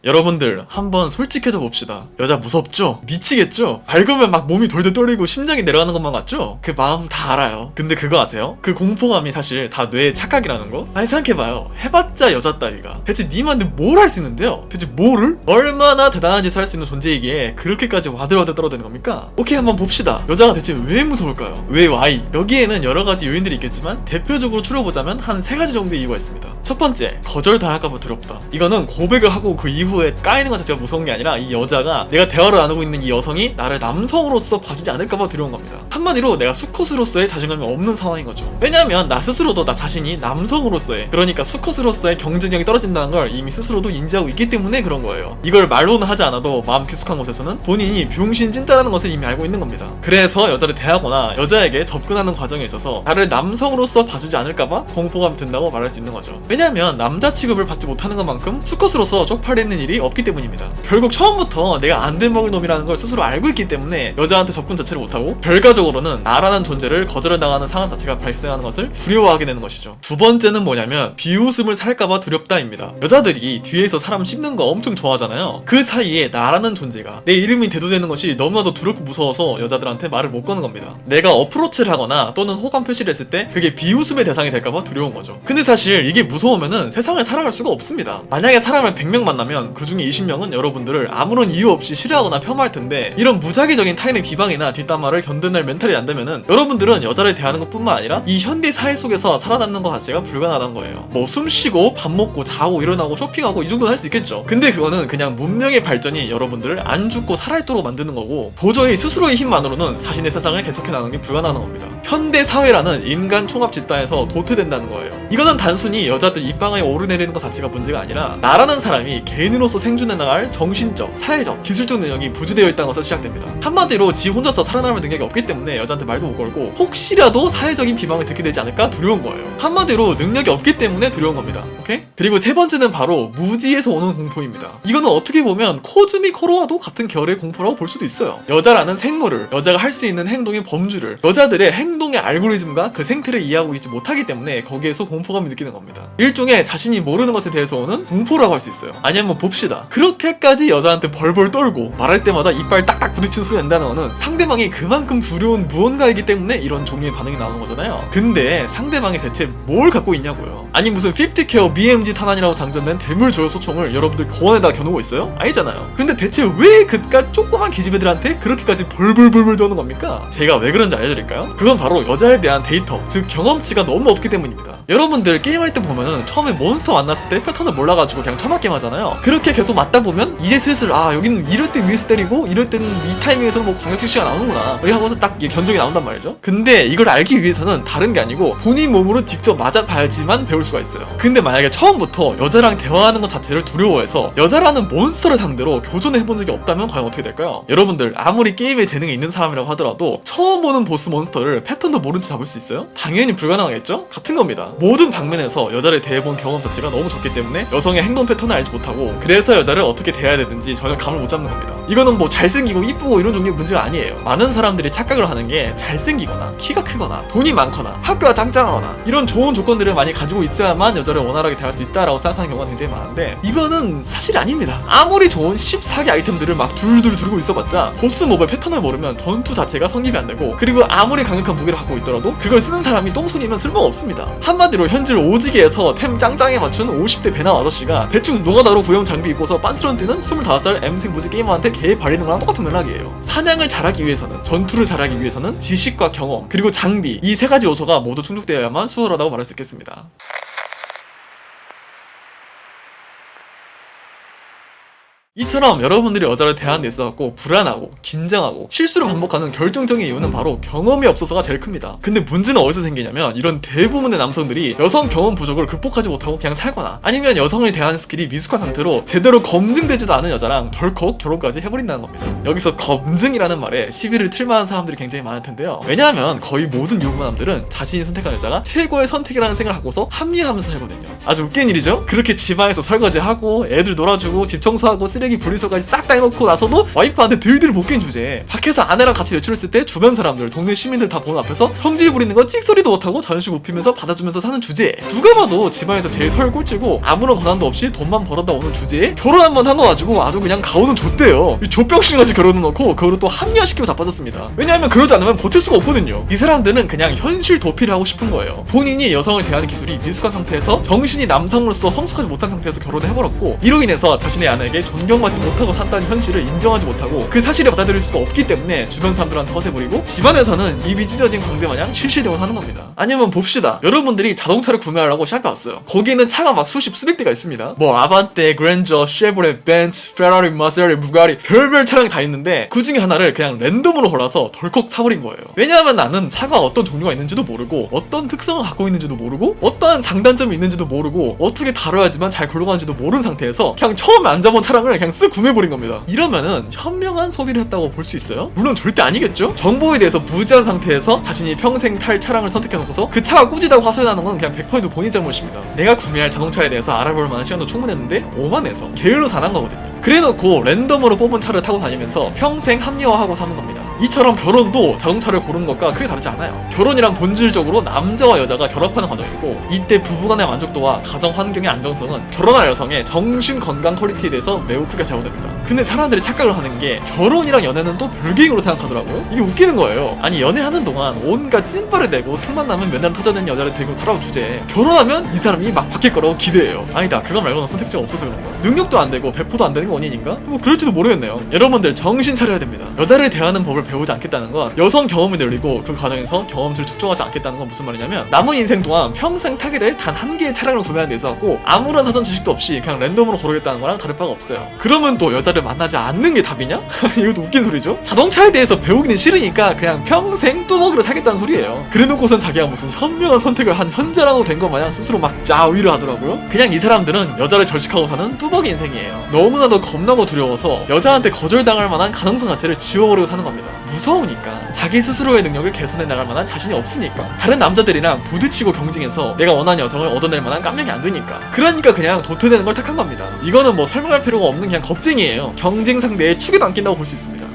여러분들 한번 솔직해져 봅시다. 여자 무섭죠? 미치겠죠? 밟으면 막 몸이 돌돌 떨리고 심장이 내려가는 것만 같죠? 그 마음 다 알아요. 근데 그거 아세요? 그 공포감이 사실 다 뇌의 착각이라는 거? 아니 생각해봐요. 해봤자 여자 따위가 대체 님한테 뭘 할 수 있는데요? 대체 뭐를? 얼마나 대단한 짓을 할 수 있는 존재이기에 그렇게까지 와들와들 떨어대는 겁니까? 오케이, 한번 봅시다. 여자가 대체 왜 무서울까요? 왜 Y? 여기에는 여러가지 요인들이 있겠지만 대표적으로 추려보자면 한 3가지 정도의 이유가 있습니다. 첫 번째, 거절당할까봐 두렵다. 이거는 고백을 하고 그 이후에 까이는 것 자체가 무서운 게 아니라 이 여자가 내가 대화를 나누고 있는 이 여성이 나를 남성으로서 봐주지 않을까봐 두려운 겁니다. 한마디로 내가 수컷으로서의 자신감이 없는 상황인 거죠. 왜냐하면 나 스스로도 나 자신이 남성으로서의, 그러니까 수컷으로서의 경쟁력이 떨어진다는 걸 이미 스스로도 인지하고 있기 때문에 그런 거예요. 이걸 말로는 하지 않아도 마음 깊숙한 곳에서는 본인이 병신 찐따라는 것을 이미 알고 있는 겁니다. 그래서 여자를 대하거나 여자에게 접근하는 과정에 있어서 나를 남성으로서 봐주지 않을까봐 공포감이 든다고 말할 수 있는 거죠. 왜냐하면 남자 취급을 받지 못하는 것만큼 수컷으로서 쪽팔리는 일이 없기 때문입니다. 결국 처음부터 내가 안 돼 먹을 놈이라는 걸 스스로 알고 있기 때문에 여자한테 접근 자체를 못하고 결과적으로는 나라는 존재를 거절을 당하는 상황 자체가 발생하는 것을 두려워하게 되는 것이죠. 두 번째는 뭐냐면 비웃음을 살까봐 두렵다입니다. 여자들이 뒤에서 사람 씹는 거 엄청 좋아하잖아요. 그 사이에 나라는 존재가, 내 이름이 대두되는 것이 너무나도 두렵고 무서워서 여자들한테 말을 못 거는 겁니다. 내가 어프로치를 하거나 또는 호감 표시를 했을 때 그게 비웃음의 대상이 될까봐 두려운 거죠. 근데 사실 이게 무서우면은 세상을 살아갈 수가 없습니다. 만약에 사람을 100명 만나면 그 중에 20명은 여러분들을 아무런 이유 없이 싫어하거나 폄하할 텐데, 이런 무작위적인 타인의 비방이나 뒷담화를 견뎌낼 멘탈이 안 되면은 여러분들은 여자를 대하는 것 뿐만 아니라 이 현대 사회 속에서 살아남는 것 자체가 불가능하다는 거예요. 뭐 숨 쉬고 밥 먹고 자고 일어나고 쇼핑하고 이 정도는 할 수 있겠죠. 근데 그거는 그냥 문명의 발전이 여러분들을 안 죽고 살아있도록 만드는 거고, 도저히 스스로의 힘만으로는 자신의 세상을 개척해 나가는 게 불가능한 겁니다. 현대 사회라는 인간 총합 집단에서 도태된다는 거예요. 이거는 단순히 여자들 입방아에 오르내리는 것 자체가 문제가 아니라 나라는 사람이 개인으로서 생존해 나갈 정신적, 사회적, 기술적 능력이 부재되어 있다는 것에서 시작됩니다. 한마디로 지 혼자서 살아남을 능력이 없기 때문에 여자한테 말도 못 걸고 혹시라도 사회적인 비방을 듣게 되지 않을까 두려운 거예요. 한마디로 능력이 없기 때문에 두려운 겁니다. 오케이? 그리고 세 번째는 바로 무지에서 오는 공포입니다. 이거는 어떻게 보면 코즈미 코로와도 같은 결의 공포라고 볼 수도 있어요. 여자라는 생물을, 여자가 할 수 있는 행동의 범주를, 여자들의 행동의 알고리즘과 그 생태를 이해하고 있지 못하기 때문에 거기에서 공포감을 느끼는 겁니다. 일종의 자신이 모르는 것에 대해서 오는 공포라고 할 수 있어요. 아니, 한번 봅시다. 그렇게까지 여자한테 벌벌 떨고 말할 때마다 이빨 딱딱 부딪히는 소리 낸다는 거는 상대방이 그만큼 두려운 무언가이기 때문에 이런 종류의 반응이 나오는 거잖아요. 근데 상대방이 대체 뭘 갖고 있냐고요. 아니, 무슨 50케어 BMG 탄환이라고 장전된 대물 조여 소총을 여러분들 거원에다 겨누고 있어요? 아니잖아요. 근데 대체 왜 그깟 조그만 기집애들한테 그렇게까지 벌벌벌벌 떠는 겁니까? 제가 왜 그런지 알려드릴까요? 그건 바로 여자에 대한 데이터, 즉 경험치가 너무 없기 때문입니다. 여러분들 게임할 때 보면은 처음에 몬스터 만났을 때 패턴을 몰라가지고 그냥 처맞게 하잖아요. 그렇게 계속 맞다 보면 이제 슬슬 여기는 이럴 때 위에서 때리고 이럴 때는 이 타이밍에서는 뭐 광역 실시가 나오는구나 이 하고서 딱 견적이 나온단 말이죠. 근데 이걸 알기 위해서는 다른 게 아니고 본인 몸으로 직접 맞아봐야지만 배울 수가 있어요. 근데 만약에 처음부터 여자랑 대화하는 것 자체를 두려워해서 여자라는 몬스터를 상대로 교전을 해본 적이 없다면 과연 어떻게 될까요? 여러분들 아무리 게임에 재능이 있는 사람이라고 하더라도 처음 보는 보스 몬스터를 패턴도 모른 채 잡을 수 있어요? 당연히 불가능하겠죠? 같은 겁니다. 모든 방면에서 여자를 대해본 경험 자체가 너무 적기 때문에 여성의 행동 패턴을 알지 못하고, 그래서 여자를 어떻게 대해야 되는지 전혀 감을 못 잡는 겁니다. 이거는 뭐 잘생기고 이쁘고 이런 종류의 문제가 아니에요. 많은 사람들이 착각을 하는 게 잘생기거나 키가 크거나 돈이 많거나 학교가 짱짱하거나 이런 좋은 조건들을 많이 가지고 있어야만 여자를 원활하게 대할 수 있다라고 생각하는 경우가 굉장히 많은데, 이거는 사실이 아닙니다. 아무리 좋은 14개 아이템들을 막 둘둘 들고 있어봤자 보스 몹의 패턴을 모르면 전투 자체가 성립이 안 되고, 그리고 아무리 강력한 무기를 갖고 있더라도 그걸 쓰는 사람이 똥손이면 쓸모가 없습니다. 한마디로 현질 오지게에서 템 짱짱에 맞춘 50대 배남 아저씨가 대충 노가다로 구형 장비 입고서 빤스런 뛰는 25살 M생 무지 게이머한테 개 발리는 거랑 똑같은 맥락이에요. 사냥을 잘하기 위해서는, 전투를 잘하기 위해서는 지식과 경험, 그리고 장비, 이 3가지 요소가 모두 충족되어야만 수월하다고 말할 수 있겠습니다. 이처럼 여러분들이 여자를 대하는 데 있어서 불안하고 긴장하고 실수를 반복하는 결정적인 이유는 바로 경험이 없어서가 제일 큽니다. 근데 문제는 어디서 생기냐면, 이런 대부분의 남성들이 여성 경험 부족을 극복하지 못하고 그냥 살거나, 아니면 여성을 대하는 스킬이 미숙한 상태로 제대로 검증되지도 않은 여자랑 덜컥 결혼까지 해버린다는 겁니다. 여기서 검증이라는 말에 시비를 틀만한 사람들이 굉장히 많을 텐데요. 왜냐하면 거의 모든 유부남들은 자신이 선택한 여자가 최고의 선택이라는 생각을 하고서 합리화하면서 살거든요. 아주 웃긴 일이죠? 그렇게 집안에서 설거지하고 애들 놀아주고 집 청소하고 쓰레기 쓰레기 분리수거까지 싹 다 해놓고 나서도 와이프한테 들들 볶인 주제에 밖에서 아내랑 같이 외출했을 때 주변 사람들 동네 시민들 다 보는 앞에서 성질 부리는 거 찍소리도 못하고 자존심 굽히면서 받아주면서 사는 주제에 누가 봐도 집안에서 제일 설 꼴찌고 아무런 권한도 없이 돈만 벌어다 오는 주제에 결혼 한 번 한 거 가지고 아주 그냥 가오는 좆대요. 이 족병신같이 결혼을 넣고 그거를 또 합리화시키고 자빠졌습니다. 왜냐하면 그러지 않으면 버틸 수가 없거든요. 이 사람들은 그냥 현실 도피를 하고 싶은 거예요. 본인이 여성을 대하는 기술이 미숙한 상태에서 정신이 남성으로서 성숙하지 못한 상태에서 결혼을 해버렸고 이로 인해서 자신의 아내에게 존경받지 못하고 산다는 현실을 인정하지 못하고 그 사실을 받아들일 수가 없기 때문에 주변 사람들한테 허세 부리고 집안에서는 입이 찢어진 광대마냥 실실대고 하는 겁니다. 아니면 봅시다. 여러분들이 자동차를 구매하려고 샵에 왔어요. 거기는 차가 막 수십 수백 대가 있습니다. 뭐 아반떼, 그랜저, 쉐보레, 벤츠, 페라리, 마세라티, 부가리 별별 차량이 다 있는데 그 중에 하나를 그냥 랜덤으로 골라서 덜컥 사버린 거예요. 왜냐하면 나는 차가 어떤 종류가 있는지도 모르고 어떤 특성을 갖고 있는지도 모르고 어떠한 장단점이 있는지도 모르고 어떻게 다뤄야지만 잘 굴러가는지도 모르는 상태에서 그냥 처음에 앉아본 차량을 그냥 쓱 구매해버린 겁니다. 이러면은 현명한 소비를 했다고 볼 수 있어요? 물론 절대 아니겠죠? 정보에 대해서 무지한 상태에서 자신이 평생 탈 차량을 선택해놓고서 그 차가 꾸지다고 화소리나는 건 그냥 100% 본인 잘못입니다. 내가 구매할 자동차에 대해서 알아볼 만한 시간도 충분했는데 오만해서 게을러 사는 거거든요. 그래놓고 랜덤으로 뽑은 차를 타고 다니면서 평생 합리화하고 사는 겁니다. 이처럼 결혼도 자동차를 고르는 것과 크게 다르지 않아요. 결혼이란 본질적으로 남자와 여자가 결합하는 과정이고 이때 부부간의 만족도와 가정 환경의 안정성은 결혼할 여성의 정신 건강 퀄리티에 대해서 매우 크게 좌우됩니다. 근데 사람들이 착각을 하는 게 결혼이랑 연애는 또 별개인으로 생각하더라고요. 이게 웃기는 거예요. 아니 연애하는 동안 온갖 찐빠를 내고 틈만 나면 맨날 터져낸 여자를 데리고 살아온 주제에 결혼하면 이 사람이 막 바뀔 거라고 기대해요. 아니다. 그거 말고는 선택지가 없어서 그런 거야. 능력도 안 되고 배포도 안 되는 게 원인인가? 뭐 그럴지도 모르겠네요. 여러분들 정신 차려야 됩니다. 여자를 대하는 법을 배우지 않겠다는 건 여성 경험을 늘리고 그 과정에서 경험치를 축적하지 않겠다는 건 무슨 말이냐면 남은 인생 동안 평생 타게 될 단 한 개의 차량을 구매하는 데 있어서 아무런 사전 지식도 없이 그냥 랜덤으로 고르겠다는 거랑 다를 바가 없어요. 그러면 또 여자를 만나지 않는 게 답이냐? 이것도 웃긴 소리죠? 자동차에 대해서 배우기는 싫으니까 그냥 평생 뚜벅이로 살겠다는 소리예요. 그래놓고선 자기가 무슨 현명한 선택을 한 현자라고 된 것 마냥 스스로 막 자위를 하더라고요. 그냥 이 사람들은 여자를 결식하고 사는 뚜벅이 인생이에요. 너무나도 겁나고 두려워서 여자한테 거절당할 만한 가능성 자체를 지워버리고 사는 겁니다. 무서우니까. 자기 스스로의 능력을 개선해 나갈 만한 자신이 없으니까. 다른 남자들이랑 부딪히고 경쟁해서 내가 원하는 여성을 얻어낼 만한 깜냥이 안 되니까. 그러니까 그냥 도태되는 걸 택한 겁니다. 이거는 뭐 설명할 필요가 없는 그냥 겁쟁이에요. 경쟁 상대에 축에도 안 낀다고 볼 수 있습니다.